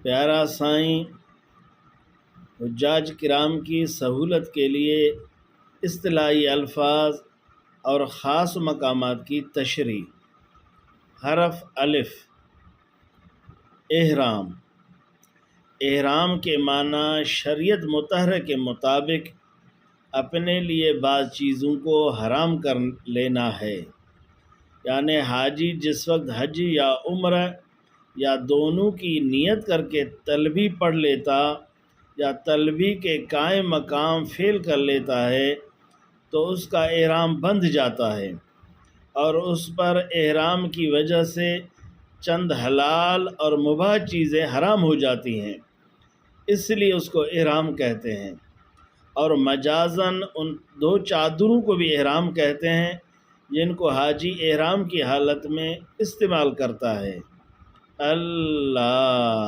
پیارا سائیں حجاج کرام کی سہولت کے لیے اصطلاحی الفاظ اور خاص مقامات کی تشریح۔ حرف الف، احرام۔ احرام کے معنی شریعت مطہرہ کے مطابق اپنے لیے بعض چیزوں کو حرام کر لینا ہے، یعنی حاجی جس وقت حج یا عمرہ یا دونوں کی نیت کر کے تلبیہ پڑھ لیتا یا تلبیہ کے قائم مقام فعل کر لیتا ہے تو اس کا احرام بندھ جاتا ہے، اور اس پر احرام کی وجہ سے چند حلال اور مباح چیزیں حرام ہو جاتی ہیں، اس لیے اس کو احرام کہتے ہیں۔ اور مجازاً ان دو چادروں کو بھی احرام کہتے ہیں جن کو حاجی احرام کی حالت میں استعمال کرتا ہے۔ اللہ